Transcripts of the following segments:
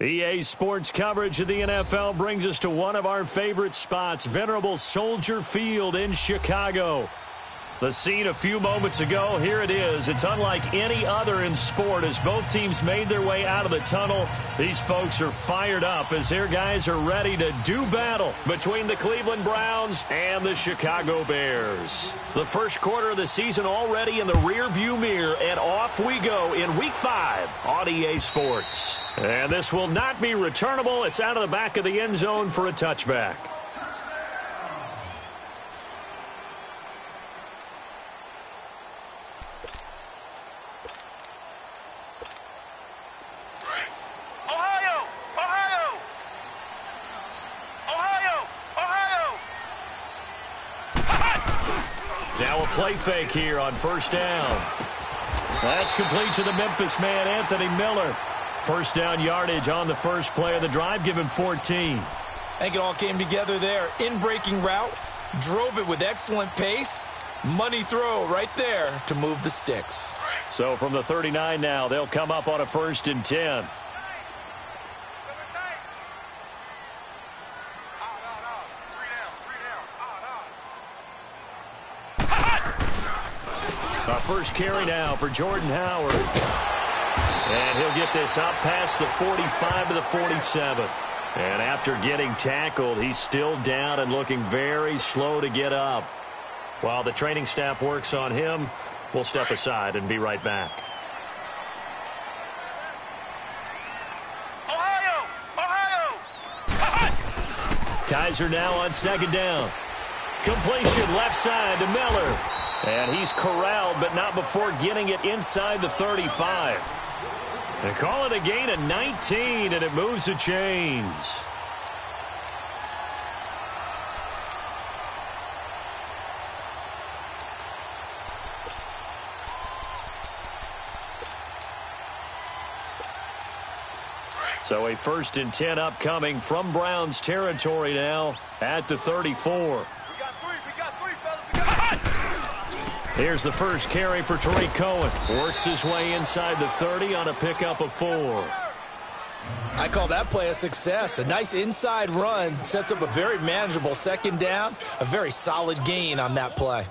EA Sports coverage of the NFL brings us to one of our favorite spots, venerable Soldier Field in Chicago. The scene a few moments ago, here it is. It's unlike any other in sport as both teams made their way out of the tunnel. These folks are fired up as their guys are ready to do battle between the Cleveland Browns and the Chicago Bears. The first quarter of the season already in the rearview mirror, and off we go in Week 5 on EA Sports. And this will not be returnable. It's out of the back of the end zone for a touchback. Now a play fake here on first down. That's complete to the Memphis man, Anthony Miller. First down yardage on the first play of the drive, give him 14. I think it all came together there. In-breaking route, drove it with excellent pace. Money throw right there to move the sticks. So from the 39 now, they'll come up on a 1st and 10. Our first carry now for Jordan Howard. And he'll get this up past the 45 to the 47. And after getting tackled, he's still down and looking very slow to get up. While the training staff works on him, we'll step aside and be right back. Kaiser now on 2nd down. Completion left side to Miller. And he's corralled, but not before getting it inside the 35. They call it a gain of 19, and it moves the chains. So a 1st and 10 upcoming from Browns territory now at the 34. Here's the first carry for Tariq Cohen. Works his way inside the 30 on a pickup of 4. I call that play a success. A nice inside run sets up a very manageable 2nd down. A very solid gain on that play.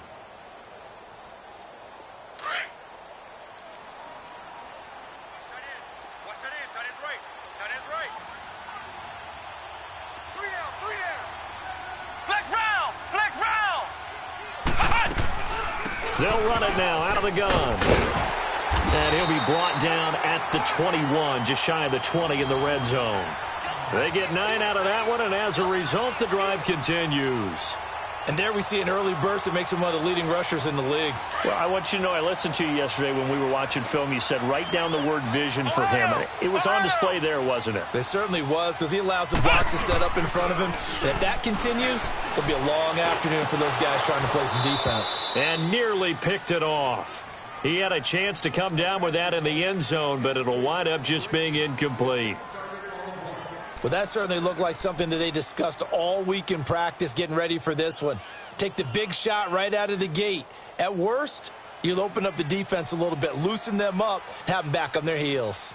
They'll run it now out of the gun. And he'll be brought down at the 21, just shy of the 20 in the red zone. They get 9 out of that one, and as a result, the drive continues. And there we see an early burst that makes him one of the leading rushers in the league. Well, I want you to know, I listened to you yesterday when we were watching film. You said write down the word vision for him. It was on display there, wasn't it? It certainly was, because he allows the blocks to set up in front of him. And if that continues, it'll be a long afternoon for those guys trying to play some defense. And nearly picked it off. He had a chance to come down with that in the end zone, but it'll wind up just being incomplete. Well, that certainly looked like something that they discussed all week in practice getting ready for this one. Take the big shot right out of the gate. At worst, you'll open up the defense a little bit, loosen them up, have them back on their heels.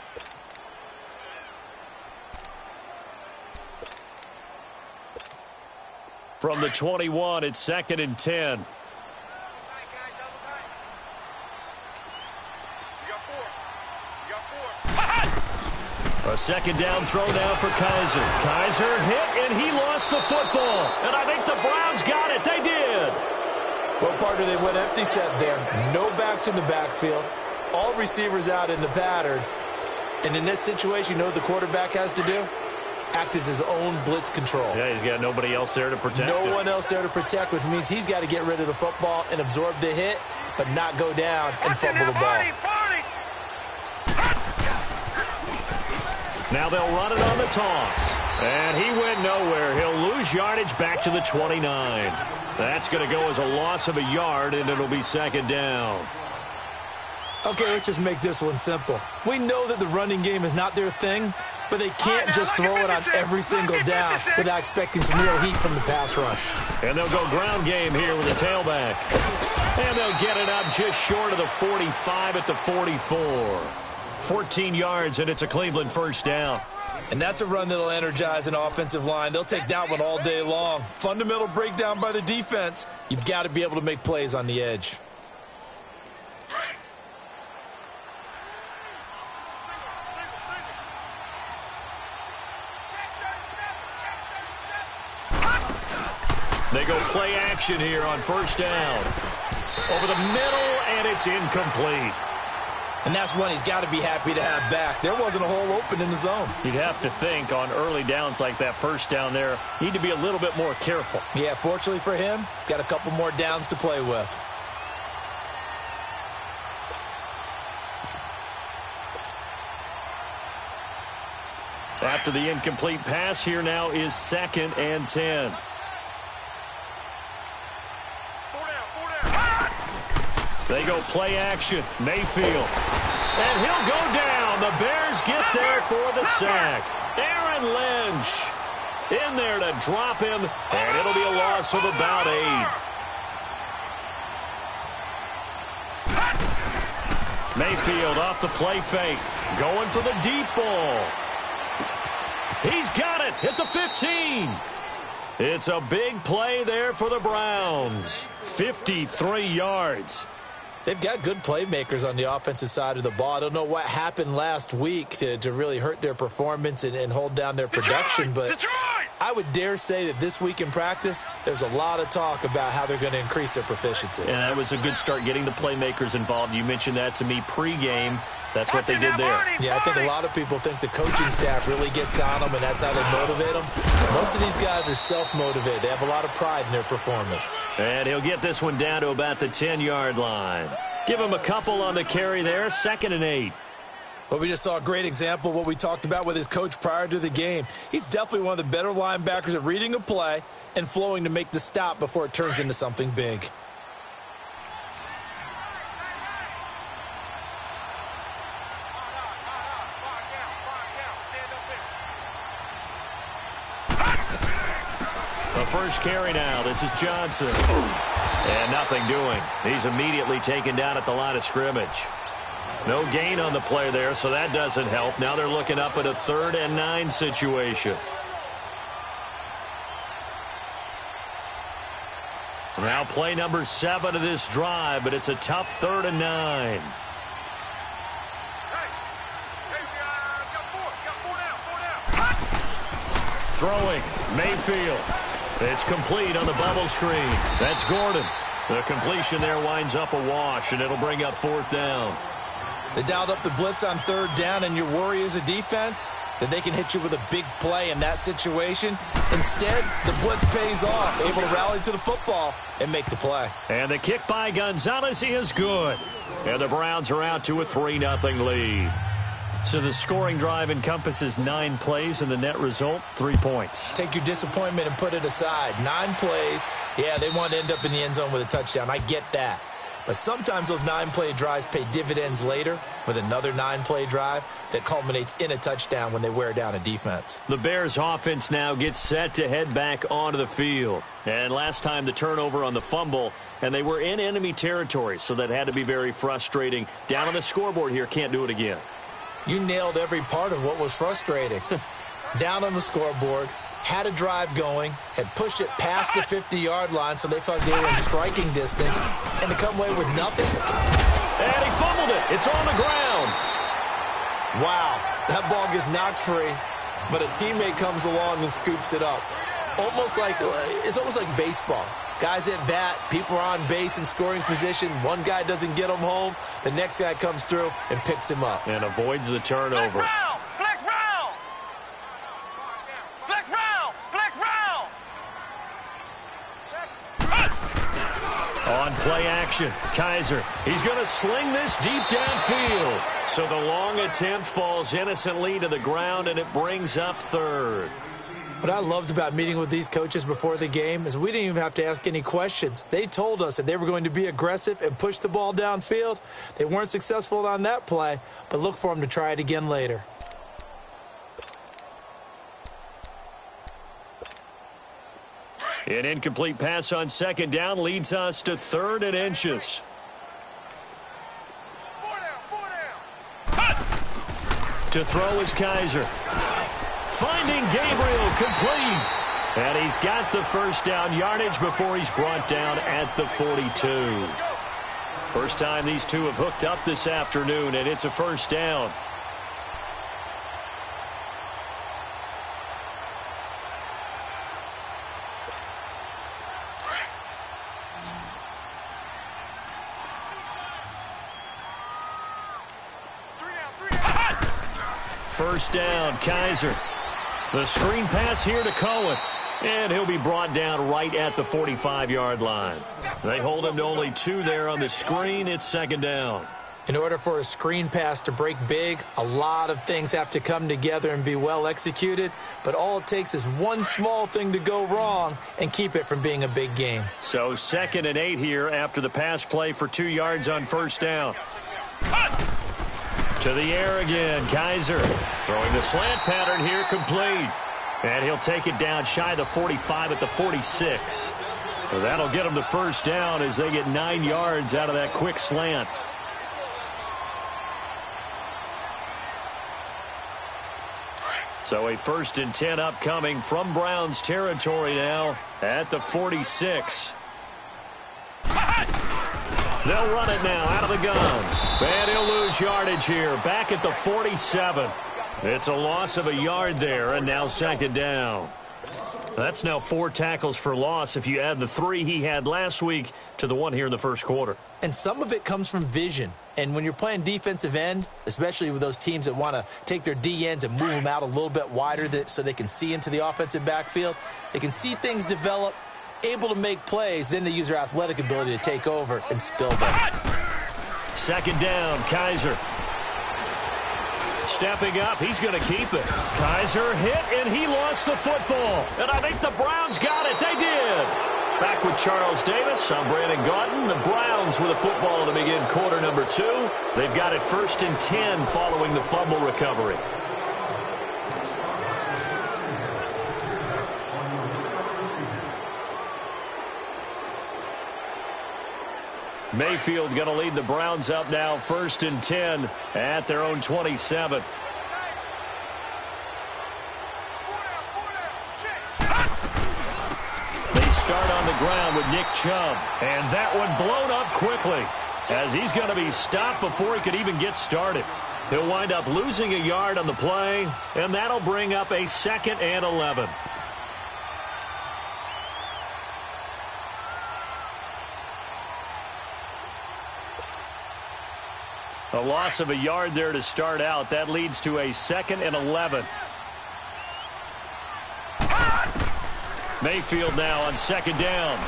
From the 21, it's 2nd and 10. A 2nd down throw now for Kaiser. Kaiser hit, and he lost the football. And I think the Browns got it. They did. Well, partner, they went empty set there. No backs in the backfield. All receivers out in the pattern. And in this situation, you know what the quarterback has to do? Act as his own blitz control. Yeah, he's got nobody else there to protect him. No one else there to protect, which means he's got to get rid of the football and absorb the hit, but not go down and fumble the ball. Now they'll run it on the toss. And he went nowhere. He'll lose yardage back to the 29. That's going to go as a loss of a yard, and it'll be 2nd down. Okay, let's just make this one simple. We know that the running game is not their thing, but they can't just throw it on every single down without expecting some real heat from the pass rush. And they'll go ground game here with the tailback. And they'll get it up just short of the 45 at the 44. 14 yards, and it's a Cleveland 1st down. And that's a run that'll energize an offensive line. They'll take that one all day long. Fundamental breakdown by the defense. You've got to be able to make plays on the edge. They go play action here on first down. Over the middle, and it's incomplete. And that's one he's got to be happy to have back. There wasn't a hole open in the zone. You'd have to think on early downs like that first down there, need to be a little bit more careful. Yeah, fortunately for him, got a couple more downs to play with. After the incomplete pass, here now is 2nd and 10. They go play action. Mayfield. And he'll go down. The Bears get there for the sack. Aaron Lynch in there to drop him, and it'll be a loss of about 8. Mayfield off the play fake. Going for the deep ball. He's got it at the 15. It's a big play there for the Browns. 53 yards. They've got good playmakers on the offensive side of the ball. I don't know what happened last week to really hurt their performance and hold down their production, but I would dare say that this week in practice, there's a lot of talk about how they're going to increase their proficiency. And that was a good start getting the playmakers involved. You mentioned that to me pregame. That's what they did there. Yeah, I think a lot of people think the coaching staff really gets on them, and that's how they motivate them. Most of these guys are self-motivated. They have a lot of pride in their performance. And he'll get this one down to about the 10-yard line. Give him a couple on the carry there, 2nd and 8. Well, we just saw a great example of what we talked about with his coach prior to the game. He's definitely one of the better linebackers at reading a play and flowing to make the stop before it turns into something big. First carry now. This is Johnson. And nothing doing. He's immediately taken down at the line of scrimmage. No gain on the play there, so that doesn't help. Now they're looking up at a 3rd and 9 situation. Now play number 7 of this drive, but it's a tough 3rd and 9. Throwing. Mayfield. It's complete on the bubble screen. That's Gordon. The completion there winds up a wash, and it'll bring up 4th down. They dialed up the blitz on 3rd down, and your worry as a defense that they can hit you with a big play in that situation. Instead, the blitz pays off, able to rally to the football and make the play. And the kick by Gonzalez is good. And the Browns are out to a 3-0 lead. So the scoring drive encompasses 9 plays, and the net result, 3 points. Take your disappointment and put it aside. 9 plays. Yeah, they want to end up in the end zone with a touchdown. I get that. But sometimes those 9-play drives pay dividends later with another 9-play drive that culminates in a touchdown when they wear down a defense. The Bears offense now gets set to head back onto the field. And last time the turnover on the fumble, and they were in enemy territory, so that had to be very frustrating. Down on the scoreboard here, can't do it again. You nailed every part of what was frustrating. Down on the scoreboard, had a drive going, had pushed it past the 50-yard line, so they thought they were in striking distance, and to come away with nothing. And he fumbled it. It's on the ground. Wow, that ball gets knocked free, but a teammate comes along and scoops it up. It's almost like baseball. Guys at bat, people are on base in scoring position. One guy doesn't get him home. The next guy comes through and picks him up. And avoids the turnover. Flex round! Flex round! Flex round! On play action, Kaiser. He's going to sling this deep downfield. So the long attempt falls innocently to the ground, and it brings up 3rd. What I loved about meeting with these coaches before the game is we didn't even have to ask any questions. They told us that they were going to be aggressive and push the ball downfield. They weren't successful on that play, but look for them to try it again later. An incomplete pass on 2nd down leads us to 3rd and inches. To throw is Kaiser. Finding Gabriel, complete. And he's got the first down yardage before he's brought down at the 42. First time these two have hooked up this afternoon, and it's a first down. First down, Kaiser. The screen pass here to Cohen. And he'll be brought down right at the 45-yard line. They hold him to only 2 there on the screen. It's second down. In order for a screen pass to break big, a lot of things have to come together and be well executed. But all it takes is one small thing to go wrong and keep it from being a big game. So 2nd and 8 here after the pass play for 2 yards on first down. To the air again, Kaiser. Throwing the slant pattern here, complete. And he'll take it down shy of the 45 at the 46. So that'll get him the first down as they get 9 yards out of that quick slant. So a 1st and 10 upcoming from Browns territory now at the 46. They'll run it now out of the gun. And he'll lose yardage here back at the 47. It's a loss of a yard there, and now second down. That's now 4 tackles for loss if you add the 3 he had last week to the 1 here in the first quarter. And some of it comes from vision. And when you're playing defensive end, especially with those teams that want to take their D ends and move them out a little bit wider so they can see into the offensive backfield, they can see things develop, able to make plays, then they use their athletic ability to take over and spill them. Second down, Kaiser. Stepping up, he's going to keep it. Kaiser hit, and he lost the football. And I think the Browns got it. They did. Back with Charles Davis, I'm Brandon Gaudin. The Browns with a football to begin quarter number 2. They've got it 1st and 10 following the fumble recovery. Mayfield going to lead the Browns up now 1st and 10 at their own 27. They start on the ground with Nick Chubb. And that one blown up quickly as he's going to be stopped before he could even get started. He'll wind up losing a yard on the play, and that'll bring up a 2nd and 11. A loss of a yard there to start out. That leads to a 2nd and 11. Mayfield now on 2nd down.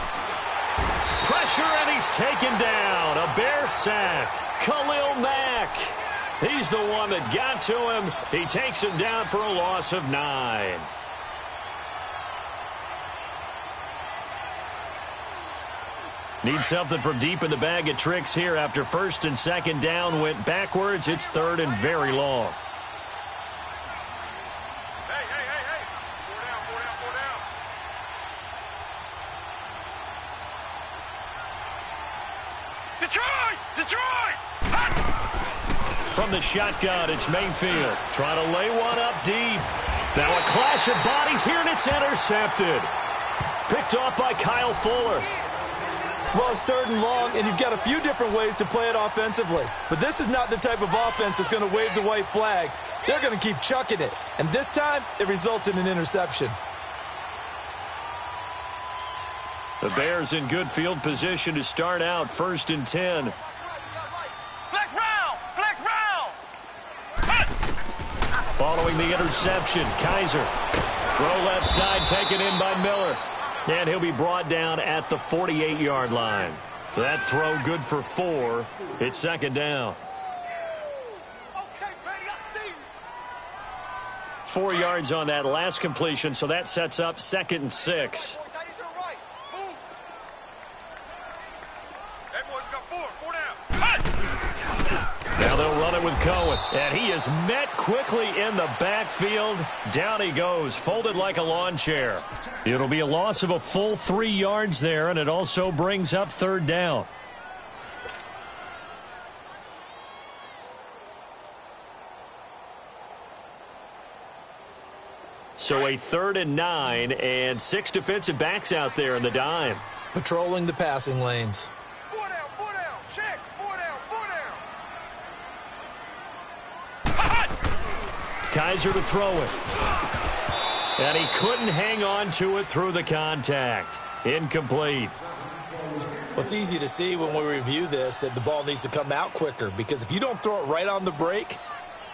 Pressure, and he's taken down. A Bear sack. Khalil Mack. He's the one that got to him. He takes him down for a loss of 9. Need something from deep in the bag of tricks here after 1st and 2nd down went backwards. It's 3rd and very long. Hey. 4 down. Detroit! From the shotgun, it's Mayfield trying to lay one up deep. Now a clash of bodies here, and it's intercepted. Picked off by Kyle Fuller. Well, it's 3rd and long, and you've got a few different ways to play it offensively. But this is not the type of offense that's going to wave the white flag. They're going to keep chucking it. And this time, it results in an interception. The Bears in good field position to start out 1st and 10. Flex round! Following the interception, Kaiser. Throw left side taken in by Miller. And he'll be brought down at the 48-yard line. That throw good for 4. It's 2nd down. 4 yards on that last completion, so that sets up 2nd and 6. Now they'll run it with Cohen. And he is met quickly in the backfield. Down he goes, folded like a lawn chair. It'll be a loss of a full 3 yards there, and it also brings up 3rd down. So a 3rd and 9 and 6 defensive backs out there in the dime. Patrolling the passing lanes. 4 down, check, 4 down. Kaiser to throw it. And he couldn't hang on to it through the contact. Incomplete. Well, it's easy to see when we review this that the ball needs to come out quicker, because if you don't throw it right on the break,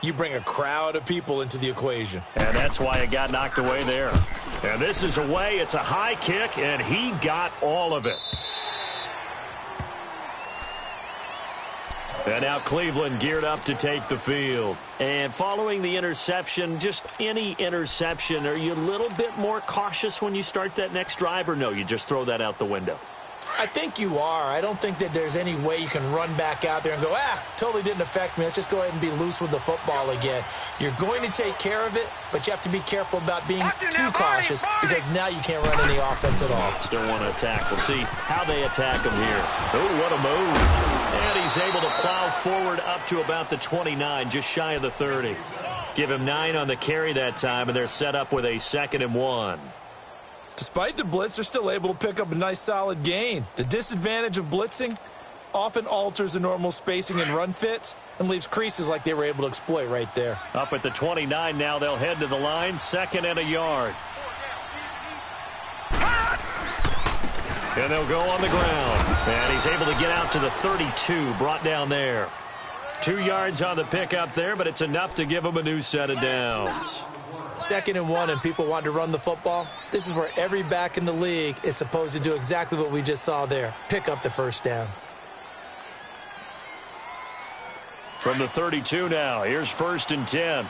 you bring a crowd of people into the equation. And that's why it got knocked away there. And this is away. It's a high kick, and he got all of it. And now Cleveland geared up to take the field. And following the interception, just any interception, are you a little bit more cautious when you start that next drive, or no, you just throw that out the window? I think you are. I don't think that there's any way you can run back out there and go, totally didn't affect me. Let's just go ahead and be loose with the football again. You're going to take care of it, but you have to be careful about being too cautious, because now you can't run any offense at all. Still want to attack. We'll see how they attack him here. Oh, what a move. And he's able to plow forward up to about the 29, just shy of the 30. Give him 9 on the carry that time, and they're set up with a 2nd and 1. Despite the blitz, they're still able to pick up a nice solid gain. The disadvantage of blitzing often alters the normal spacing and run fits and leaves creases like they were able to exploit right there. Up at the 29 now, they'll head to the line, 2nd and a yard. And they'll go on the ground. And he's able to get out to the 32, brought down there. 2 yards on the pickup there, but it's enough to give him a new set of downs. 2nd and 1, and people want to run the football. This is where every back in the league is supposed to do exactly what we just saw there. Pick up the first down. From the 32 now, here's 1st and 10.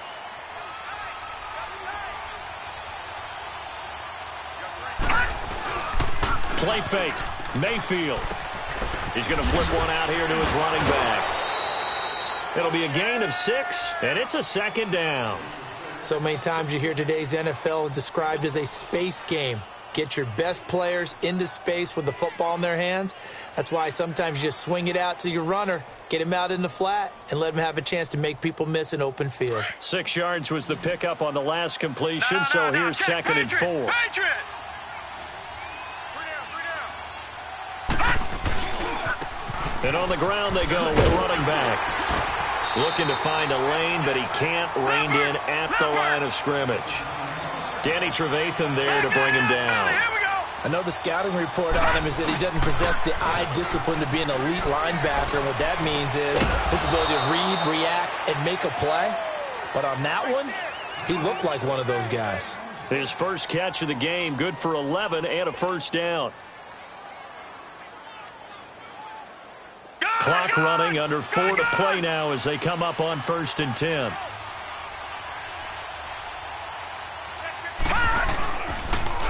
Play fake. Mayfield. He's going to flip one out here to his running back. It'll be a gain of 6, and it's a 2nd down. So many times you hear today's NFL described as a space game. Get your best players into space with the football in their hands. That's why sometimes you just swing it out to your runner, get him out in the flat, and let him have a chance to make people miss an open field. 6 yards was the pickup on the last completion, so here's 2nd and 4. And on the ground they go with running back. Looking to find a lane, but he can't, reined in at the line of scrimmage. Danny Trevathan there to bring him down. I know the scouting report on him is that he doesn't possess the eye discipline to be an elite linebacker. And what that means is his ability to read, react, and make a play. But on that one, he looked like one of those guys. His first catch of the game, good for 11 and a 1st down. Clock running, under 4 to play now as they come up on 1st and 10.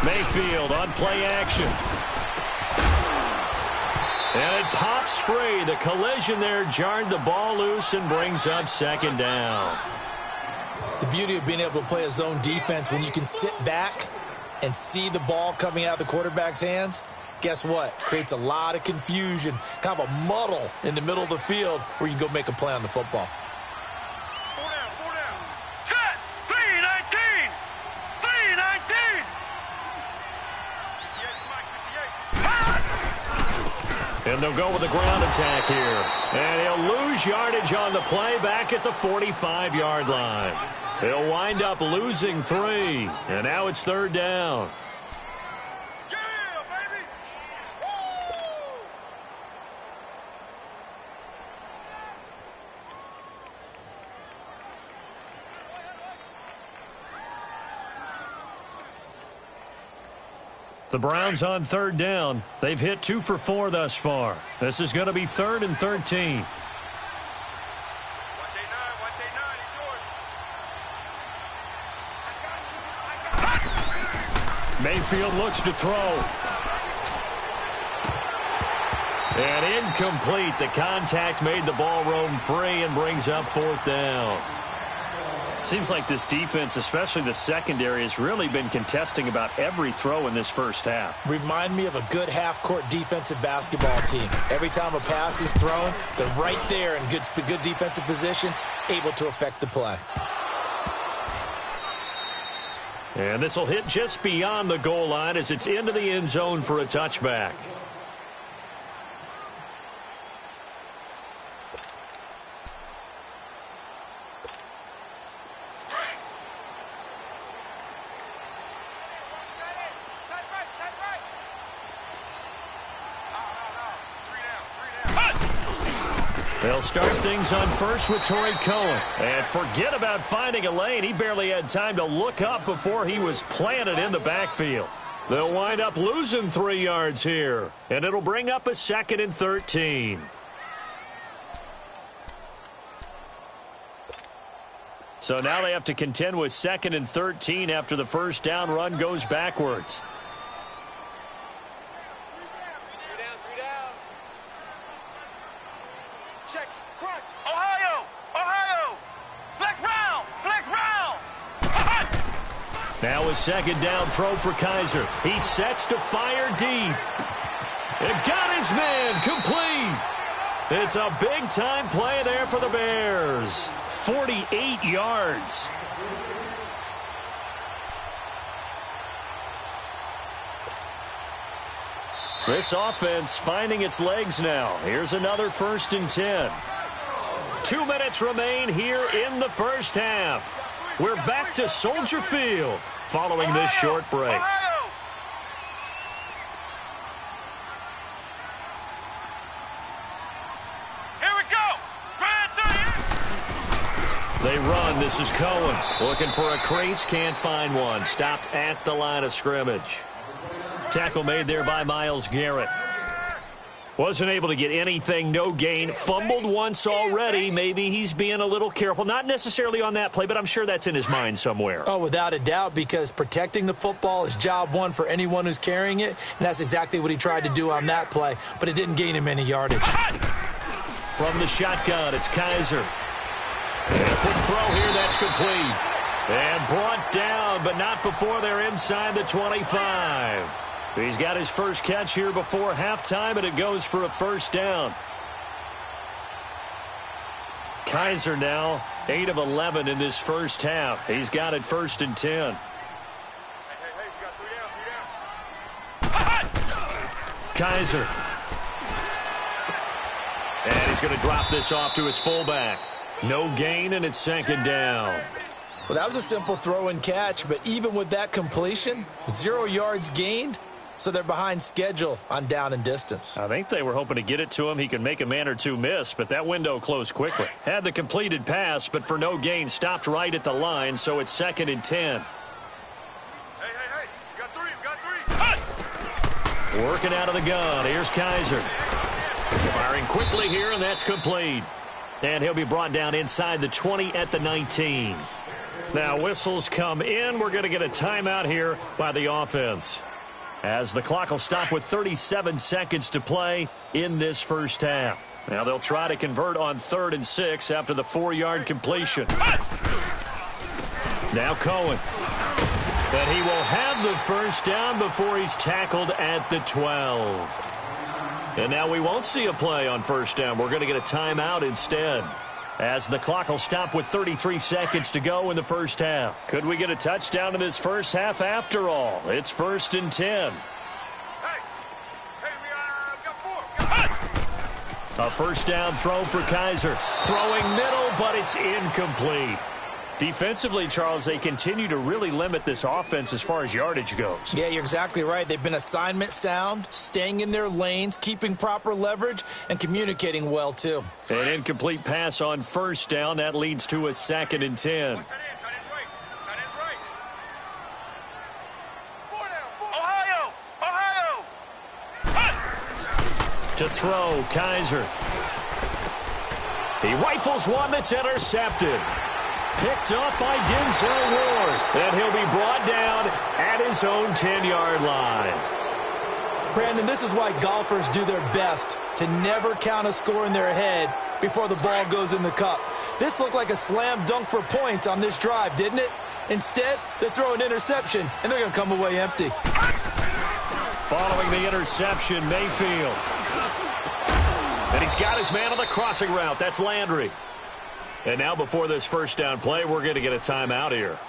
Mayfield on play action. And it pops free. The collision there jarred the ball loose and brings up 2nd down. The beauty of being able to play a zone defense when you can sit back and see the ball coming out of the quarterback's hands. Guess what? Creates a lot of confusion, kind of a muddle in the middle of the field where you can go make a play on the football. 4 down. Set. 3-19. 3-19. And they'll go with the ground attack here. And he'll lose yardage on the play back at the 45-yard line. He'll wind up losing 3. And now it's 3rd down. The Browns on 3rd down. They've hit 2 for 4 thus far. This is going to be 3rd and 13. Watch 8-9, he's yours. Mayfield looks to throw. And incomplete. The contact made the ball roam free and brings up 4th down. Seems like this defense, especially the secondary, has really been contesting about every throw in this first half. Remind me of a good half-court defensive basketball team. Every time a pass is thrown, they're right there in good defensive position, able to affect the play. And this will hit just beyond the goal line as it's into the end zone for a touchback. They'll start things on first with Torrey Cohen. And forget about finding a lane. He barely had time to look up before he was planted in the backfield. They'll wind up losing 3 yards here. And it'll bring up a 2nd and 13. So now they have to contend with 2nd and 13 after the first down run goes backwards. Now a 2nd down throw for Kaiser. He sets to fire deep. It got his man complete. It's a big-time play there for the Bears. 48 yards. This offense finding its legs now. Here's another 1st and 10. 2 minutes remain here in the first half. We're back to Soldier Field following this short break. Here we go. They run. This is Cohen looking for a crease. Can't find one. Stopped at the line of scrimmage. Tackle made there by Myles Garrett. Wasn't able to get anything, no gain. Fumbled once already. Maybe he's being a little careful. Not necessarily on that play, but I'm sure that's in his mind somewhere. Oh, without a doubt, because protecting the football is job one for anyone who's carrying it, and that's exactly what he tried to do on that play, but it didn't gain him any yardage. From the shotgun, it's Kaiser. And a quick throw here, that's complete. And brought down, but not before they're inside the 25. He's got his first catch here before halftime, and it goes for a 1st down. Kaiser now 8 of 11 in this first half. He's got it 1st and 10. Hey, you got 3 down. Kaiser. And he's going to drop this off to his fullback. No gain, and it's 2nd down. Well, that was a simple throw and catch, but even with that completion, 0 yards gained. So they're behind schedule on down and distance. I think they were hoping to get it to him. He could make a man or two miss, but that window closed quickly. Had the completed pass, but for no gain, stopped right at the line, so it's 2nd and 10. Hey, you got 3. Working out of the gun. Here's Kaiser. Firing quickly here, and that's complete. And he'll be brought down inside the 20 at the 19. Now whistles come in. We're going to get a timeout here by the offense, as the clock will stop with 37 seconds to play in this first half. Now they'll try to convert on 3rd and 6 after the 4-yard completion. Now Cohen. And he will have the 1st down before he's tackled at the 12. And now we won't see a play on 1st down. We're going to get a timeout instead, as the clock will stop with 33 seconds to go in the first half. Could we get a touchdown in this first half after all? It's 1st and 10. Hey, we got 4. A 1st down throw for Kaiser. Throwing middle, but it's incomplete. Defensively, Charles, they continue to really limit this offense as far as yardage goes. Yeah, you're exactly right. They've been assignment sound, staying in their lanes, keeping proper leverage, and communicating well, too. An incomplete pass on 1st down. That leads to a 2nd and 10. Tight end's right. Tight end's right. 4 down. Ohio. To throw, Kaiser. He rifles one that's intercepted. Picked up by Denzel Ward. And he'll be brought down at his own 10-yard line. Brandon, this is why golfers do their best to never count a score in their head before the ball goes in the cup. This looked like a slam dunk for points on this drive, didn't it? Instead, they throw an interception, and they're going to come away empty. Following the interception, Mayfield. And he's got his man on the crossing route. That's Landry. And now before this 1st down play, we're going to get a timeout here.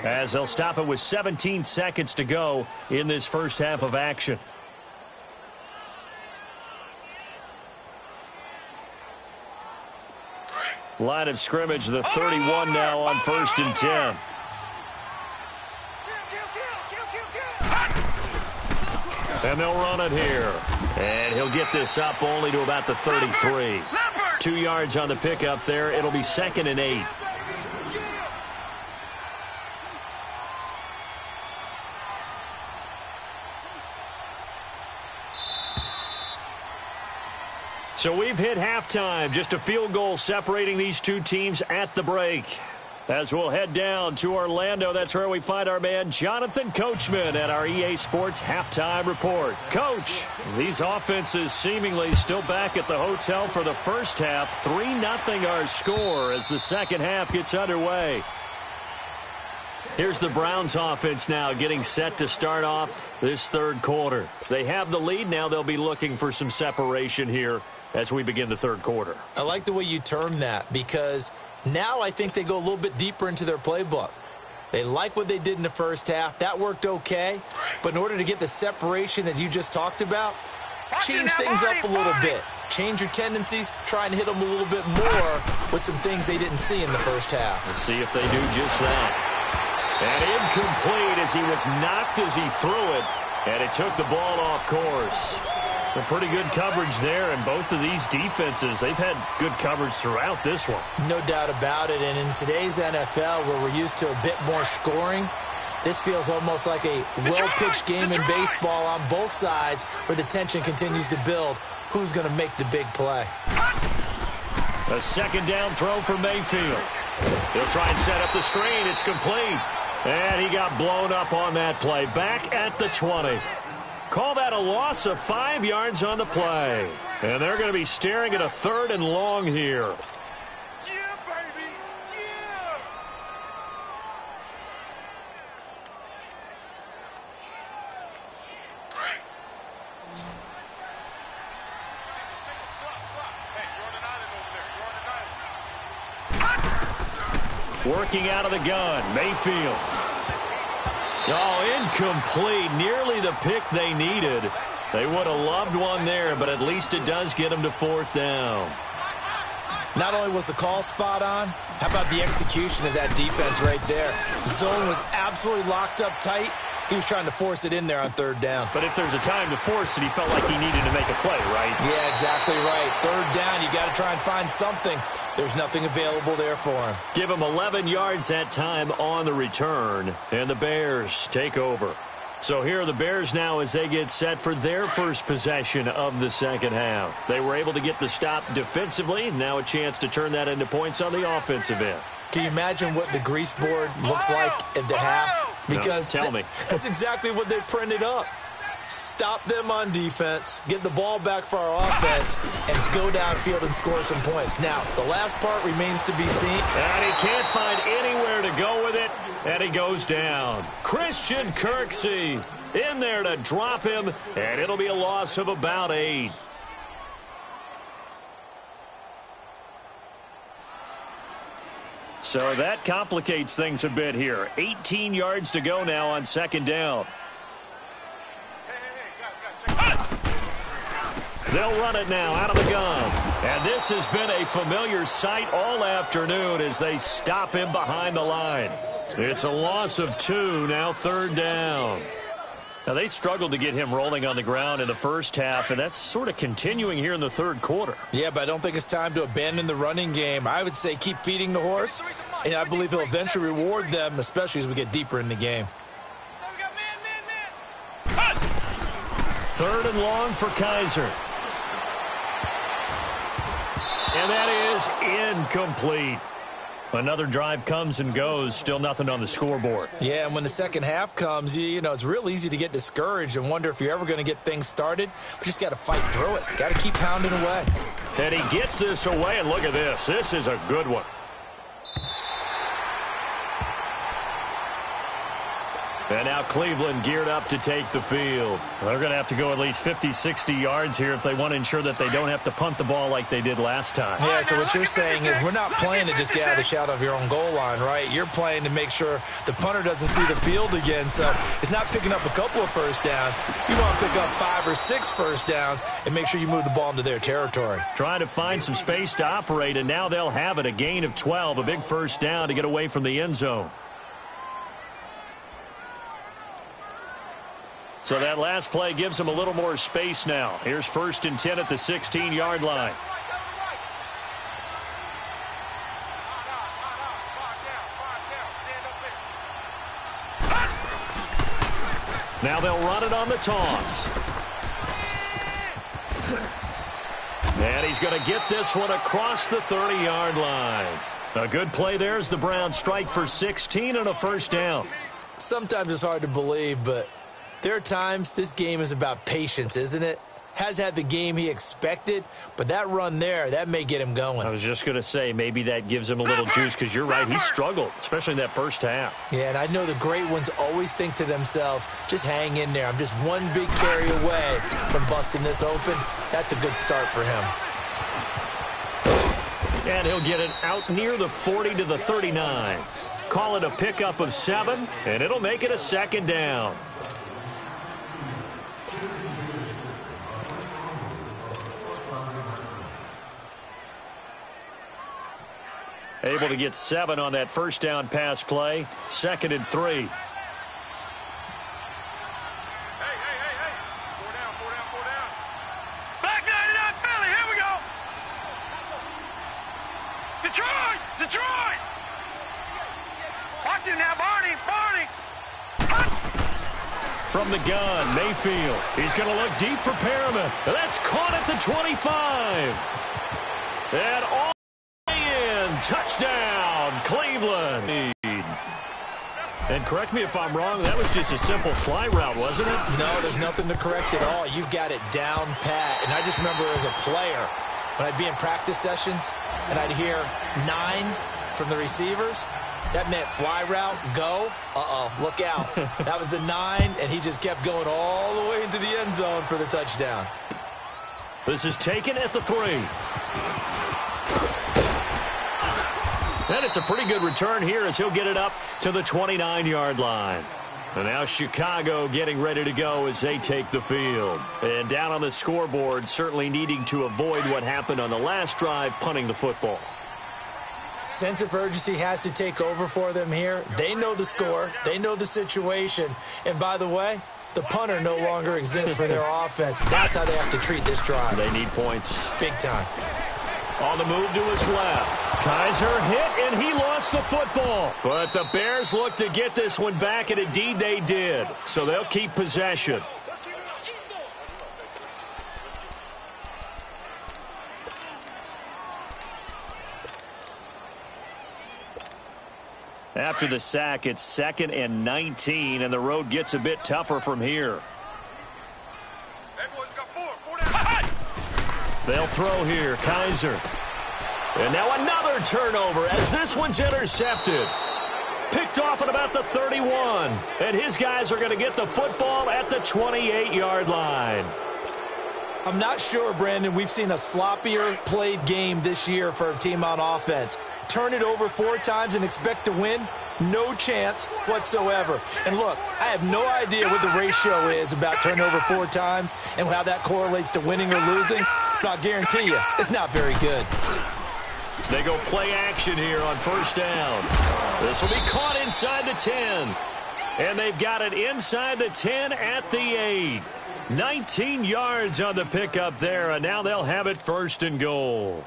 as they'll stop it with 17 seconds to go in this first half of action. Line of scrimmage, the 31 now on 1st and 10. And they'll run it here. And he'll get this up only to about the 33. 2 yards on the pickup there. It'll be 2nd and 8. So we've hit halftime. Just a field goal separating these two teams at the break. As we'll head down to Orlando, that's where we find our man Jonathan Coachman at our EA Sports Halftime Report. Coach, these offenses seemingly still back at the hotel for the first half. 3-0 our score as the second half gets underway. Here's the Browns offense now getting set to start off this third quarter. They have the lead. Now they'll be looking for some separation here as we begin the third quarter. I like the way you term that, because now I think they go a little bit deeper into their playbook. They like what they did in the first half. That worked okay. But in order to get the separation that you just talked about, change things up a little bit. Change your tendencies. Try and hit them a little bit more with some things they didn't see in the first half. Let's see if they do just that. And incomplete as he was knocked as he threw it. And it took the ball off course. A pretty good coverage there, and both of these defenses, they've had good coverage throughout this one. No doubt about it, and in today's NFL, where we're used to a bit more scoring, this feels almost like a well-pitched game in baseball on both sides, where the tension continues to build. Who's going to make the big play? A second down throw for Mayfield. He'll try and set up the screen. It's complete. And he got blown up on that play. Back at the 20. Call that a loss of 5 yards on the play. And they're going to be staring at a 3rd and long here. Yeah, baby. Yeah. Single, slot. Hey, you're on an island over there. You're on an island. Working out of the gun, Mayfield. Oh, incomplete. Nearly the pick they needed. They would have loved one there, but at least it does get them to 4th down. Not only was the call spot on, how about the execution of that defense right there? The zone was absolutely locked up tight. He was trying to force it in there on 3rd down. But if there's a time to force it, he felt like he needed to make a play, right? Yeah, exactly right. 3rd down, you got to try and find something. There's nothing available there for him. Give him 11 yards that time on the return, and the Bears take over. So here are the Bears now as they get set for their first possession of the second half. They were able to get the stop defensively. Now a chance to turn that into points on the offensive end. Can you imagine what the grease board looks like at the half? Because no, tell me. That's exactly what they printed up. Stop them on defense, get the ball back for our offense, and go downfield and score some points. Now, the last part remains to be seen. And he can't find anywhere to go with it, and he goes down. Christian Kirksey in there to drop him, and it'll be a loss of about 8. So that complicates things a bit here. 18 yards to go now on 2nd down. They'll run it now out of the gun. And this has been a familiar sight all afternoon as they stop him behind the line. It's a loss of 2, now 3rd down. Now, they struggled to get him rolling on the ground in the first half, and that's sort of continuing here in the third quarter. Yeah, but I don't think it's time to abandon the running game. I would say keep feeding the horse, and I believe he'll eventually reward them, especially as we get deeper in the game. So we got man. 3rd and long for Kaiser. And that is incomplete. Another drive comes and goes, still nothing on the scoreboard. Yeah, and when the second half comes, you know, it's real easy to get discouraged and wonder if you're ever going to get things started. But you just got to fight through it. Got to keep pounding away. And he gets this away, and look at this. This is a good one. And now Cleveland geared up to take the field. They're going to have to go at least 50, 60 yards here if they want to ensure that they don't have to punt the ball like they did last time. Yeah, so what you're saying is we're not playing to just get out of the shadow of your own goal line, right? You're playing to make sure the punter doesn't see the field again. So it's not picking up a couple of first downs. You want to pick up 5 or 6 first downs and make sure you move the ball into their territory. Trying to find some space to operate, and now they'll have it. A gain of 12, a big first down to get away from the end zone. So that last play gives them a little more space now. Here's 1st and 10 at the 16-yard line. Now they'll run it on the toss. And he's going to get this one across the 30-yard line. A good play there as the Browns strike for 16 and a first down. Sometimes it's hard to believe, but there are times this game is about patience, isn't it? Has had the game he expected, but that run there, that may get him going. I was just going to say, maybe that gives him a little juice, because you're right, he struggled, especially in that first half. Yeah, and I know the great ones always think to themselves, just hang in there. I'm just one big carry away from busting this open. That's a good start for him. And he'll get it out near the 40 to the 39. Call it a pickup of 7, and it'll make it a 2nd down. Able to get 7 on that first down pass play. 2nd and 3. Hey. 4 down. Back 99 Philly. Here we go. Detroit. Watch it now, Barney. From the gun, Mayfield. He's going to look deep for Perriman. That's caught at the 25. And all in. Touchdown, Cleveland. And correct me if I'm wrong, that was just a simple fly route, wasn't it? No, there's nothing to correct at all. You've got it down pat. And I just remember as a player, when I'd be in practice sessions and I'd hear 9 from the receivers, that meant fly route, go, look out. That was the 9, and he just kept going all the way into the end zone for the touchdown. This is taken at the 3. And it's a pretty good return here as he'll get it up to the 29-yard line. And now Chicago getting ready to go as they take the field. And down on the scoreboard, certainly needing to avoid what happened on the last drive, punting the football. Sense of urgency has to take over for them here. They know the score. They know the situation. And by the way, the punter no longer exists for their offense. That's how they have to treat this drive. They need points. Big time. On the move to his left. Kaiser hit, and he lost the football. But the Bears look to get this one back, and indeed they did. So they'll keep possession. After the sack, it's 2nd and 19, and the road gets a bit tougher from here. Hey, boys, got 4 down. They'll throw here. Kaiser. And now another turnover as this one's intercepted. Picked off at about the 31. And his guys are going to get the football at the 28-yard line. I'm not sure, Brandon, we've seen a sloppier played game this year for a team on offense. Turn it over 4 times and expect to win? No chance whatsoever. And look, I have no idea what the ratio is about turnover 4 times and how that correlates to winning or losing, but I'll guarantee you it's not very good. They go play action here on first down. This will be caught inside the 10. And they've got it inside the 10 at the 8. 19 yards on the pickup there, and now they'll have it 1st and goal.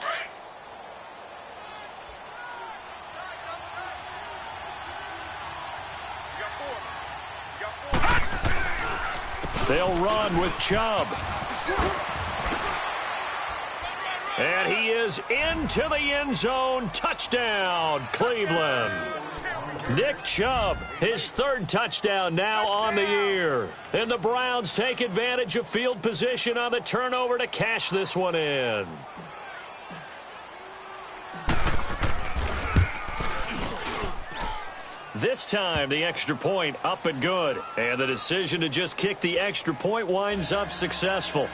They'll run with Chubb. And he is into the end zone. Touchdown, Cleveland. Nick Chubb, his 3rd touchdown now on the year. And the Browns take advantage of field position on the turnover to cash this one in. This time, the extra point up and good. And the decision to just kick the extra point winds up successful.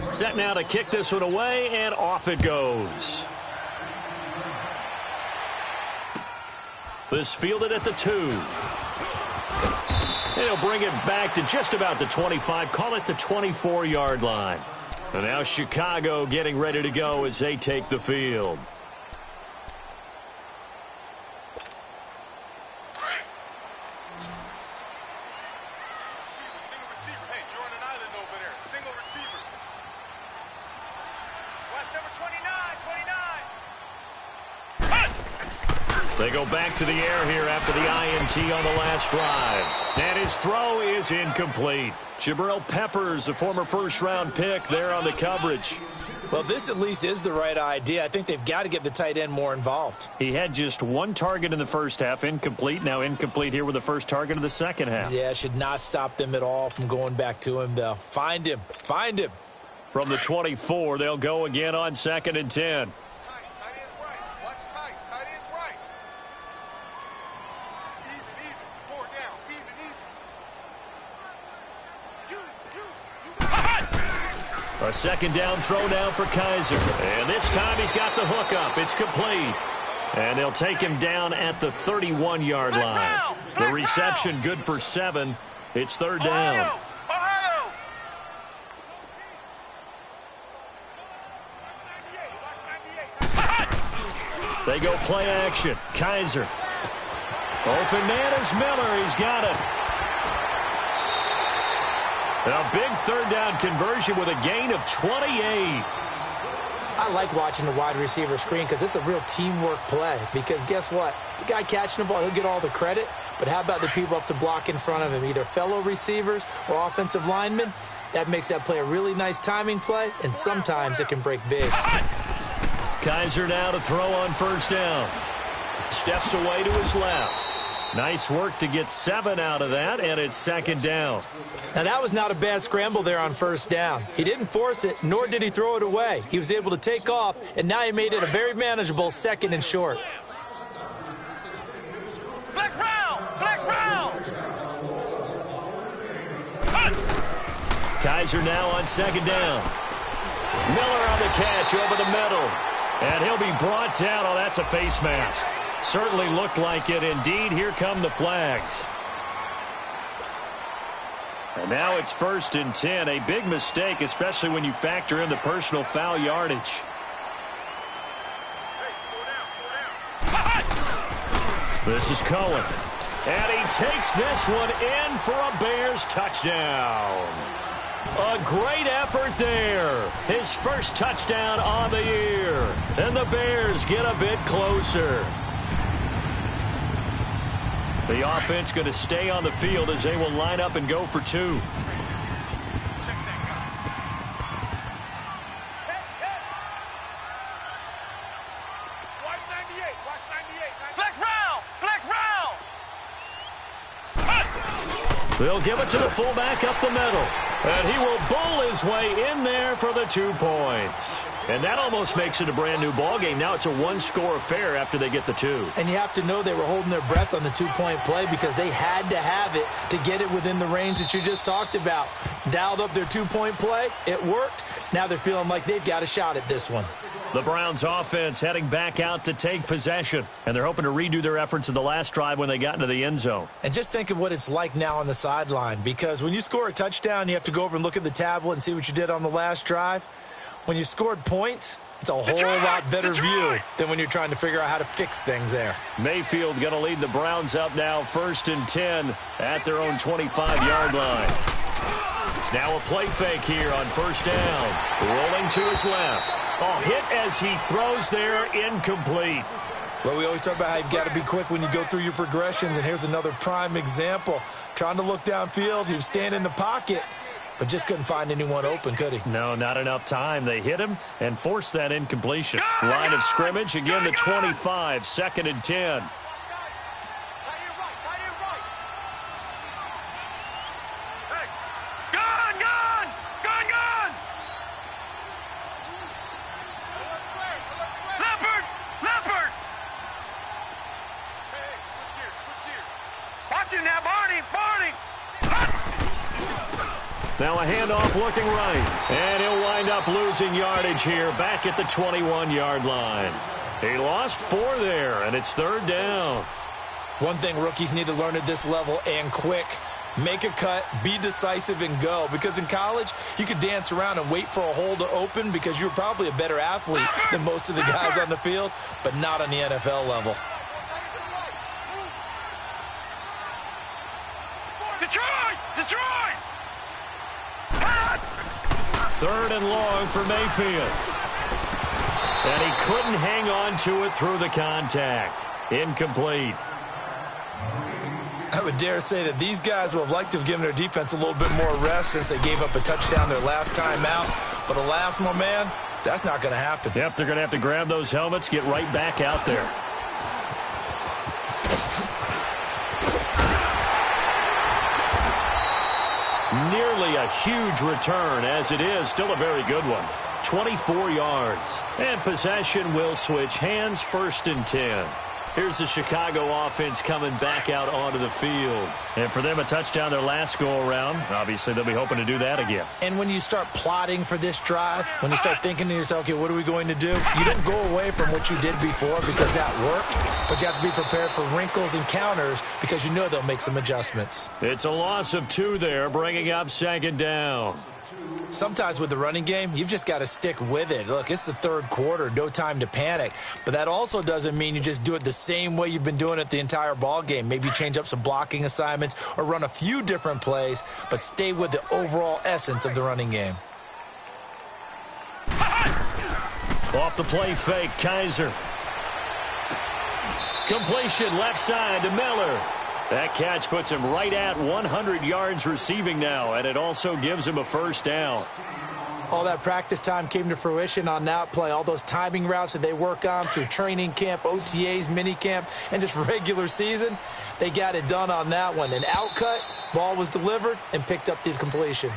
Set now to kick this one away, and off it goes. This fielded at the 2. And he'll bring it back to just about the 25, call it the 24-yard line. And now Chicago getting ready to go as they take the field. Single receiver. Hey, you're on an island over there. Single receiver. Watch number 29. They go back to the air here after the INT on the last drive. And his throw is incomplete. Jabril Peppers, a former first-round pick, there on the coverage. Well, this at least is the right idea. I think they've got to get the tight end more involved. He had just one target in the first half, incomplete. Now incomplete here with the first target of the second half. Yeah, should not stop them at all from going back to him, though. Find him. Find him. From the 24, they'll go again on 2nd and 10. Tight is right. Watch tight. Tight is right. Even. 4 down. Even. A second down throw now for Kaiser. And this time he's got the hook up. It's complete. And they'll take him down at the 31-yard line. The reception good for 7. It's 3rd down. Ohio! They go play action. Kaiser. Open man is Miller. He's got it. A big 3rd down conversion with a gain of 28. I like watching the wide receiver screen because it's a real teamwork play. Because guess what? The guy catching the ball, he'll get all the credit. But how about the people up to block in front of him, either fellow receivers or offensive linemen? That makes that play a really nice timing play, and sometimes it can break big. Kaiser now to throw on 1st down. Steps away to his left. Nice work to get 7 out of that, and it's 2nd down. Now, that was not a bad scramble there on 1st down. He didn't force it, nor did he throw it away. He was able to take off, and now he made it a very manageable 2nd and short. Flex round! Kaiser now on 2nd down. Miller on the catch over the middle. And he'll be brought down. Oh, that's a face mask. Certainly looked like it. Indeed, here come the flags. And now it's 1st and 10. A big mistake, especially when you factor in the personal foul yardage. This is Cohen. And he takes this one in for a Bears touchdown. A great effort there. His first touchdown on the year. And the Bears get a bit closer. The offense going to stay on the field as they will line up and go for 2. They'll give it to the fullback up the middle. And he will bull his way in there for the 2 points. And that almost makes it a brand-new ballgame. Now it's a one-score affair after they get the 2. And you have to know they were holding their breath on the 2-point play because they had to have it to get it within the range that you just talked about. Dialed up their 2-point play. It worked. Now they're feeling like they've got a shot at this one. The Browns offense heading back out to take possession. And they're hoping to redo their efforts in the last drive when they got into the end zone. And just think of what it's like now on the sideline. Because when you score a touchdown, you have to go over and look at the tablet and see what you did on the last drive. When you scored points, it's a whole lot better view than when you're trying to figure out how to fix things there. Mayfield going to lead the Browns up now 1st and 10 at their own 25-yard line. Now a play fake here on 1st down. Rolling to his left. Oh, hit as he throws there, incomplete. Well, we always talk about how you've got to be quick when you go through your progressions, and here's another prime example. Trying to look downfield, he was standing in the pocket, but just couldn't find anyone open, could he? No, not enough time. They hit him and forced that incompletion. Line of scrimmage, again the 25, 2nd and 10. Watch it now, Barney! Barney! Now a handoff looking right. And he'll wind up losing yardage here back at the 21-yard line. He lost 4 there, and it's 3rd down. One thing rookies need to learn at this level, and quick, make a cut, be decisive, and go. Because in college, you could dance around and wait for a hole to open because you're probably a better athlete than most of the guys on the field, but not on the NFL level. Detroit! Detroit! 3rd and long for Mayfield. And he couldn't hang on to it through the contact. Incomplete. I would dare say that these guys would have liked to have given their defense a little bit more rest since they gave up a touchdown their last time out. But alas, my man, that's not going to happen. Yep, they're going to have to grab those helmets, get right back out there. Nearly a huge return, as it is still a very good one. 24 yards. And possession will switch hands, 1st and 10. Here's the Chicago offense coming back out onto the field. And for them, a touchdown their last go-around. Obviously, they'll be hoping to do that again. And when you start plotting for this drive, when you start thinking to yourself, okay, what are we going to do? You don't go away from what you did before because that worked, but you have to be prepared for wrinkles and counters because you know they'll make some adjustments. It's a loss of 2 there, bringing up 2nd down. Sometimes with the running game, you've just got to stick with it. Look, it's the 3rd quarter, no time to panic. But that also doesn't mean you just do it the same way you've been doing it the entire ball game. Maybe change up some blocking assignments or run a few different plays, but stay with the overall essence of the running game. Off the play fake, Kaiser. Completion left side to Miller. That catch puts him right at 100 yards receiving now, and it also gives him a 1st down. All that practice time came to fruition on that play. All those timing routes that they work on through training camp, OTAs, minicamp, and just regular season, they got it done on that one. An outcut, ball was delivered, and picked up the completion.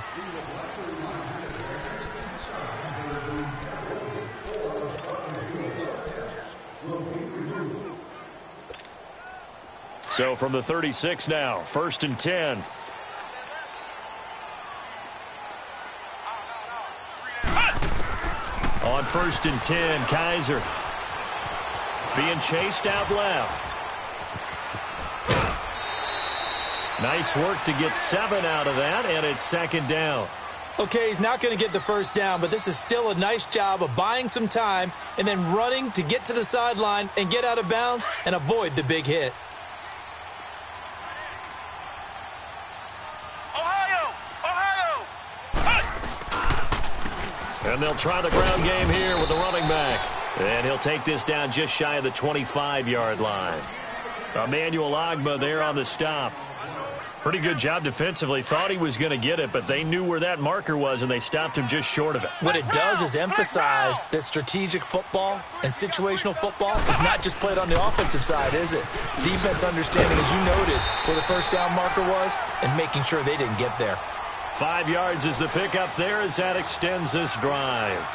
So from the 36 now, 1st and 10. On 1st and 10, Kaiser. Being chased out left. Nice work to get 7 out of that, and it's 2nd down. Okay, he's not going to get the 1st down, but this is still a nice job of buying some time and then running to get to the sideline and get out of bounds and avoid the big hit. And they'll try the ground game here with the running back. And he'll take this down just shy of the 25-yard line. Emmanuel Ogbah there on the stop. Pretty good job defensively. Thought he was going to get it, but they knew where that marker was, and they stopped him just short of it. What it does is emphasize that strategic football and situational football is not just played on the offensive side, is it? Defense understanding, as you noted, where the 1st down marker was and making sure they didn't get there. 5 yards is the pickup there as that extends this drive.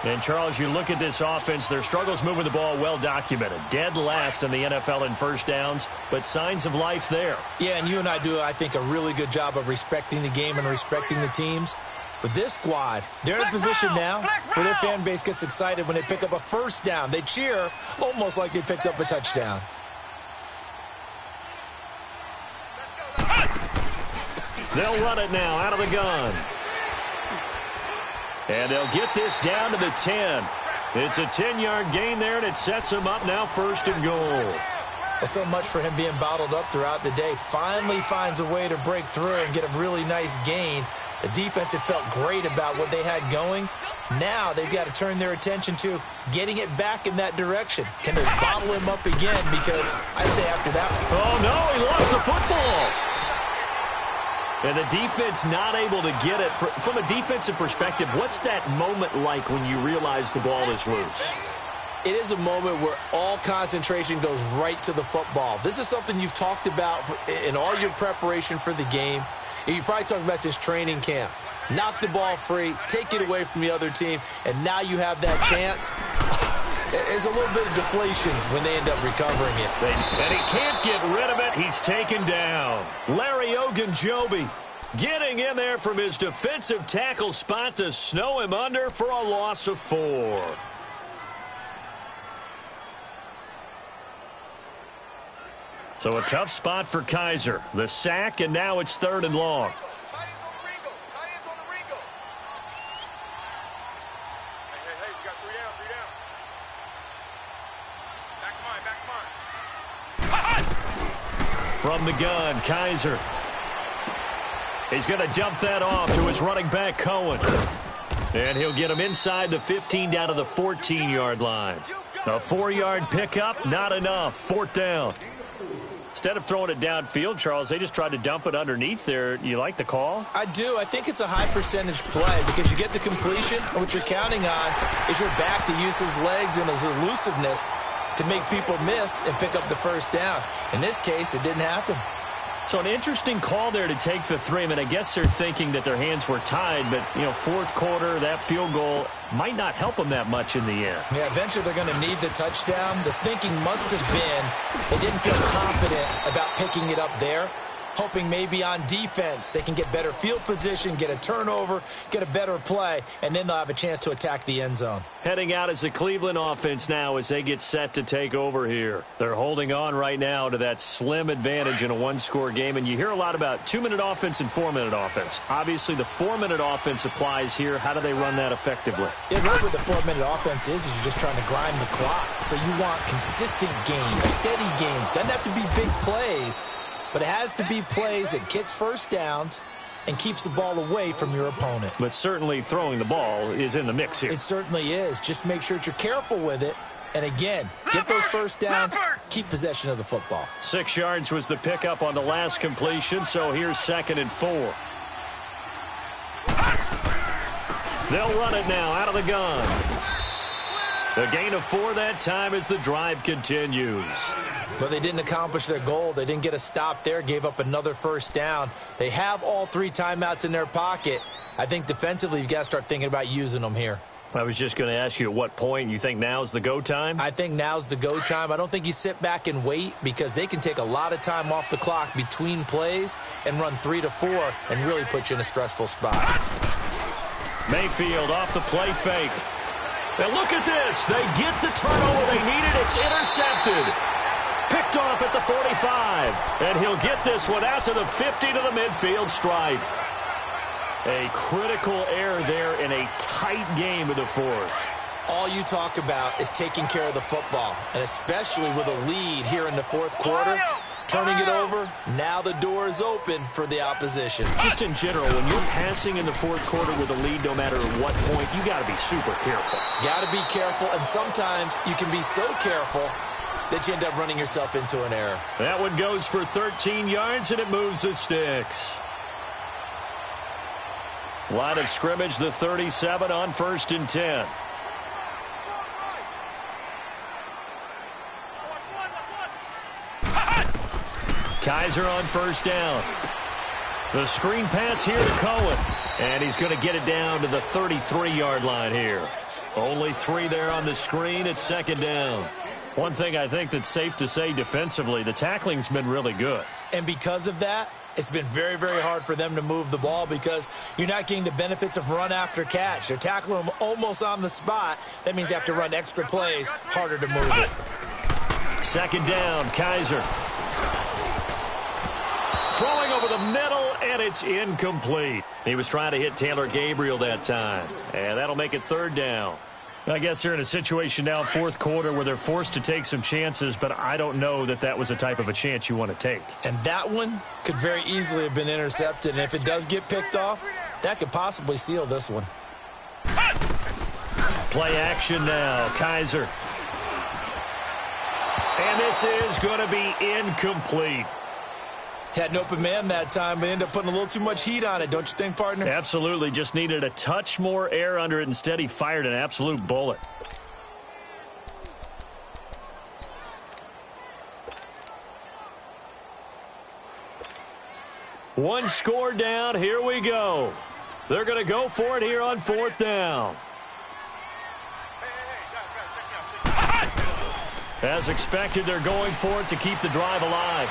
And, Charles, you look at this offense, their struggles moving the ball well documented. Dead last in the NFL in 1st downs, but signs of life there. Yeah, and you and I do, I think, a really good job of respecting the game and respecting the teams. But this squad, they're in a position now where their fan base gets excited when they pick up a 1st down. They cheer almost like they picked up a touchdown. They'll run it now out of the gun. And they'll get this down to the 10. It's a 10-yard gain there, and it sets him up now 1st and goal. Well, so much for him being bottled up throughout the day. Finally finds a way to break through and get a really nice gain. The defense had felt great about what they had going. Now they've got to turn their attention to getting it back in that direction. Can they bottle him up again? Because I'd say after that. Oh, no, he lost the football. And the defense not able to get it. From a defensive perspective, what's that moment like when you realize the ball is loose? It is a moment where all concentration goes right to the football. This is something you've talked about in all your preparation for the game. You probably talked about since training camp. Knock the ball free, take it away from the other team, and now you have that chance. There's a little bit of deflation when they end up recovering it. And he can't get rid of it. He's taken down. Larry Ogunjobi getting in there from his defensive tackle spot to snow him under for a loss of 4. So a tough spot for Kaiser. The sack, and now it's 3rd and long. Tie-ins on the Ringo. Hey, you got 3 down. Back's mine. From the gun, Kaiser. He's going to dump that off to his running back, Cohen. And he'll get him inside the 15 down to the 14-yard line. A 4-yard pickup, not enough. 4th down. Instead of throwing it downfield, Charles, they just tried to dump it underneath there. You like the call? I do. I think it's a high-percentage play because you get the completion, and what you're counting on is your back to use his legs and his elusiveness to make people miss and pick up the 1st down. In this case, it didn't happen. So an interesting call there to take the 3. I mean, I guess they're thinking that their hands were tied, but, 4th quarter, that field goal might not help them that much in the end. Yeah, eventually they're going to need the touchdown. The thinking must have been they didn't feel confident about picking it up there, hoping maybe on defense they can get better field position, get a turnover, get a better play, and then they'll have a chance to attack the end zone. Heading out is the Cleveland offense now as they get set to take over here. They're holding on right now to that slim advantage in a 1-score game, and you hear a lot about 2-minute offense and 4-minute offense. Obviously, the 4-minute offense applies here. How do they run that effectively? Yeah, really what the 4-minute offense is you're just trying to grind the clock. So you want consistent gains, steady gains. Doesn't have to be big plays, but it has to be plays that gets 1st downs and keeps the ball away from your opponent. But certainly throwing the ball is in the mix here. It certainly is. Just make sure that you're careful with it. And again, get those 1st downs, keep possession of the football. 6 yards was the pickup on the last completion, so here's 2nd and 4. They'll run it now out of the gun. The gain of 4 that time as the drive continues. But they didn't accomplish their goal. They didn't get a stop there, gave up another 1st down. They have all 3 timeouts in their pocket. I think defensively you've got to start thinking about using them here. I was just going to ask you at what point you think now's the go time? I think now's the go time. I don't think you sit back and wait because they can take a lot of time off the clock between plays and run 3 to 4 and really put you in a stressful spot. Mayfield off the play fake. Now look at this. They get the turnover they needed. It's intercepted. Picked off at the 45. And he'll get this one out to the 50 to the midfield stripe. A critical error there in a tight game of the 4th. All you talk about is taking care of the football, and especially with a lead here in the 4th quarter. Turning it over, now the door is open for the opposition. Just in general, when you're passing in the 4th quarter with a lead, no matter what point, you got to be super careful. Got to be careful, and sometimes you can be so careful that you end up running yourself into an error. That one goes for 13 yards, and it moves the sticks. Line of scrimmage, the 37 on 1st and 10. Kaiser on 1st down. The screen pass here to Cohen. And he's going to get it down to the 33-yard line here. Only 3 there on the screen at 2nd down. One thing I think that's safe to say defensively, the tackling's been really good. And because of that, it's been very, very hard for them to move the ball because you're not getting the benefits of run after catch. They're tackling them almost on the spot. That means you have to run extra plays, harder to move it. 2nd down, Kaiser. Throwing over the middle, and it's incomplete. He was trying to hit Taylor Gabriel that time, and that'll make it 3rd down. I guess they're in a situation now, 4th quarter, where they're forced to take some chances, but I don't know that that was the type of a chance you want to take. And that one could very easily have been intercepted, and if it does get picked off, that could possibly seal this one. Play action now, Kaiser. And this is going to be incomplete. Had an open man that time, but ended up putting a little too much heat on it, don't you think, partner? Absolutely. Just needed a touch more air under it. Instead, he fired an absolute bullet. One score down. Here we go. They're going to go for it here on 4th down. Hey, guys, check me out. As expected, they're going for it to keep the drive alive.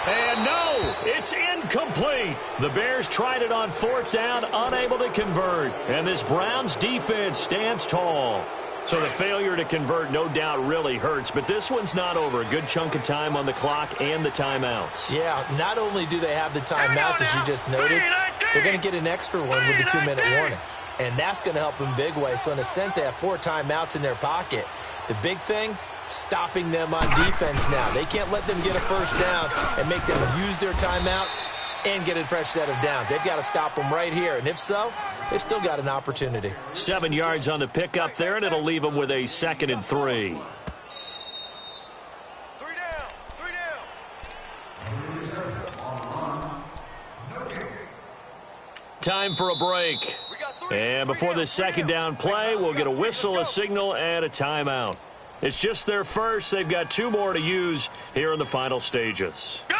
And no, it's incomplete. The Bears tried it on 4th down, unable to convert. And this Browns defense stands tall. So the failure to convert no doubt really hurts, but this one's not over. A good chunk of time on the clock and the timeouts. Yeah, not only do they have the timeouts, as you just noted, they're going to get an extra one with the 2-minute warning. And that's going to help them big way. So in a sense, they have 4 timeouts in their pocket. The big thing, stopping them on defense now. They can't let them get a first down and make them use their timeouts and get a fresh set of downs. They've got to stop them right here. And if so, they've still got an opportunity. 7 yards on the pickup there, and it'll leave them with a 2nd and 3. 3 down. 3 down. Time for a break. And before this 2nd down play, we'll get a whistle, a signal, and a timeout. It's just their first. They've got 2 more to use here in the final stages. Gun!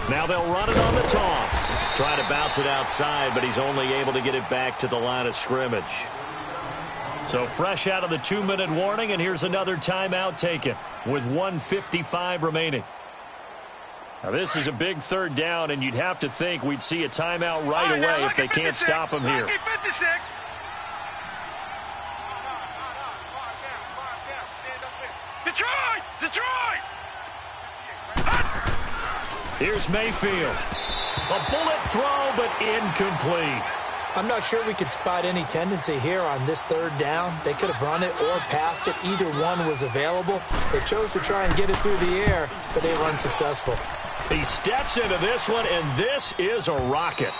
Now they'll run it on the toss. Trying to bounce it outside, but he's only able to get it back to the line of scrimmage. So fresh out of the 2-minute warning, and here's another timeout taken with 1:55 remaining. Now this is a big 3rd down, and you'd have to think we'd see a timeout right away if they can't stop him here. Detroit! Here's Mayfield. A bullet throw, but incomplete. I'm not sure we could spot any tendency here on this 3rd down. They could have run it or passed it. Either one was available. They chose to try and get it through the air, but they were unsuccessful. He steps into this one, and this is a rocket.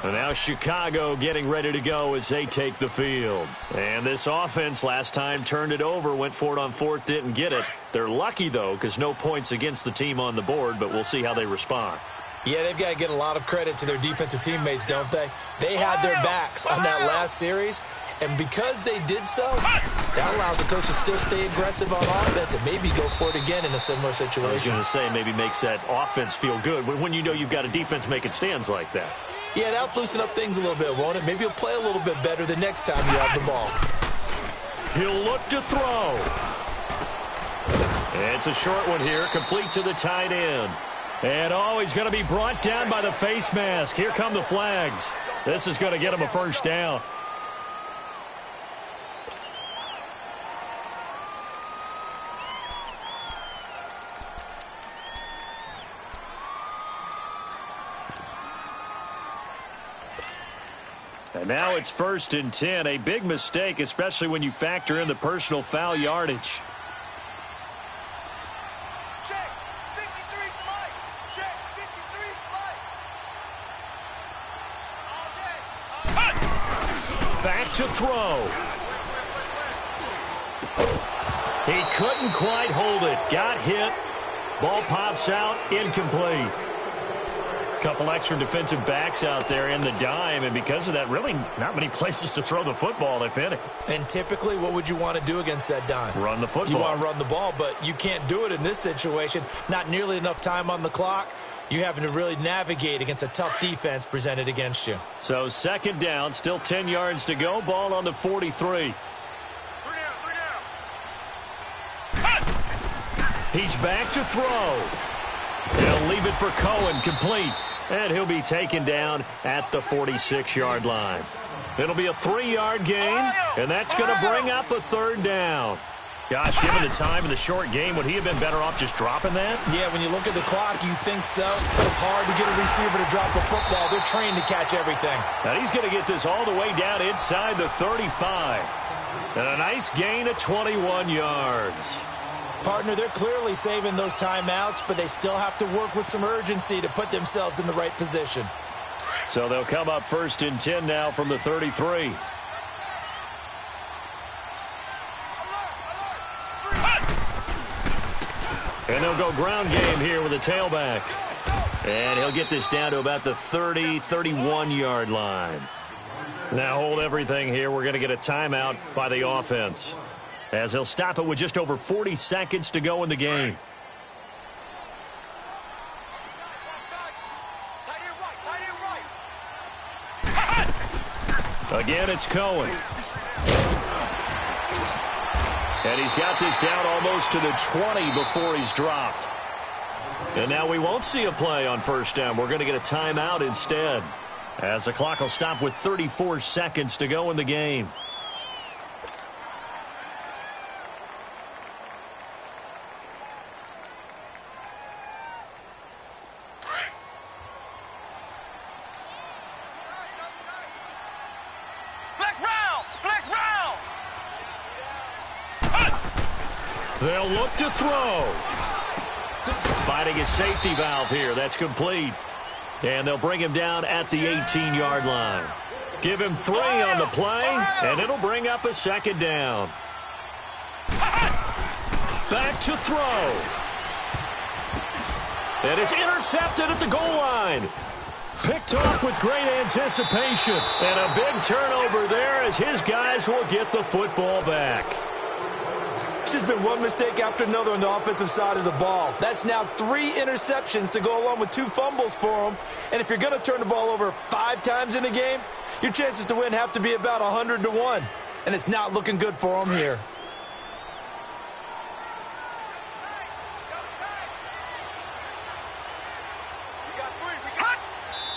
And now Chicago getting ready to go as they take the field. And this offense last time turned it over, went for it on 4th, didn't get it. They're lucky, though, because no points against the team on the board, but we'll see how they respond. Yeah, they've got to get a lot of credit to their defensive teammates, don't they? They had their backs on that last series, and because they did so, that allows the coach to still stay aggressive on offense and maybe go for it again in a similar situation. I was going to say maybe makes that offense feel good when you know you've got a defense making stands like that. Yeah, that'll loosen up things a little bit, won't it? Maybe he'll play a little bit better the next time you have the ball. He'll look to throw. It's a short one here, complete to the tight end. And, oh, he's going to be brought down by the face mask. Here come the flags. This is going to get him a first down. And now it's 1st and 10. A big mistake, especially when you factor in the personal foul yardage. Check. 53 flight. Check. 53 flight. All day. Back to throw. He couldn't quite hold it. Got hit. Ball pops out. Incomplete. Couple extra defensive backs out there in the dime, and because of that, really not many places to throw the football, if any. And typically, what would you want to do against that dime? Run the football. You want to run the ball, but you can't do it in this situation. Not nearly enough time on the clock. You having to really navigate against a tough defense presented against you. So 2nd down, still 10 yards to go. Ball on the 43. He's back to throw. He'll leave it for Cohen, complete. And he'll be taken down at the 46-yard line. It'll be a 3-yard gain, and that's going to bring up a 3rd down. Gosh, given the time of the short game, would he have been better off just dropping that? Yeah, when you look at the clock, you think so. It's hard to get a receiver to drop a football. They're trained to catch everything. Now he's going to get this all the way down inside the 35. And a nice gain of 21 yards. Partner, they're clearly saving those timeouts, but they still have to work with some urgency to put themselves in the right position. So they'll come up 1st and 10 now from the 33. And they'll go ground game here with a tailback. And he'll get this down to about the 31-yard line. Now hold everything here. We're going to get a timeout by the offense, as he'll stop it with just over 40 seconds to go in the game. Again, it's Cohen. And he's got this down almost to the 20 before he's dropped. And now we won't see a play on first down. We're going to get a timeout instead, as the clock will stop with 34 seconds to go in the game. They'll look to throw. Finding his safety valve here. That's complete. And they'll bring him down at the 18-yard line. Give him 3 on the play, and it'll bring up a second down. Back to throw. And it's intercepted at the goal line. Picked off with great anticipation. And a big turnover there as his guys will get the football back. It's just been one mistake after another on the offensive side of the ball. That's now 3 interceptions to go along with 2 fumbles for him. And if you're going to turn the ball over 5 times in a game, your chances to win have to be about 100-1. And it's not looking good for him here.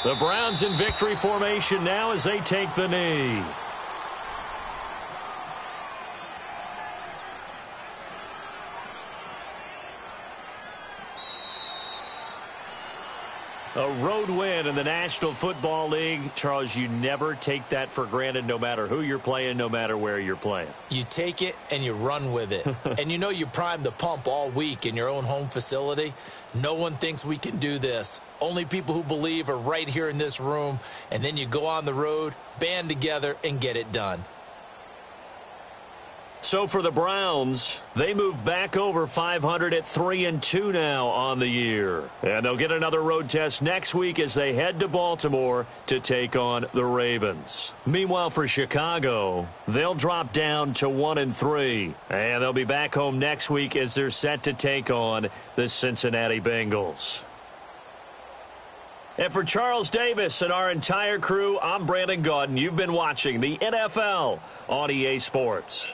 The Browns in victory formation now as they take the knee. A road win in the National Football League. Charles, you never take that for granted no matter who you're playing, no matter where you're playing. You take it and you run with it. And you know you primed the pump all week in your own home facility. No one thinks we can do this. Only people who believe are right here in this room. And then you go on the road, band together, and get it done. So for the Browns, they move back over 500 at 3-2 now on the year. And they'll get another road test next week as they head to Baltimore to take on the Ravens. Meanwhile, for Chicago, they'll drop down to 1-3. And they'll be back home next week as they're set to take on the Cincinnati Bengals. And for Charles Davis and our entire crew, I'm Brandon Gaudin. You've been watching the NFL on EA Sports.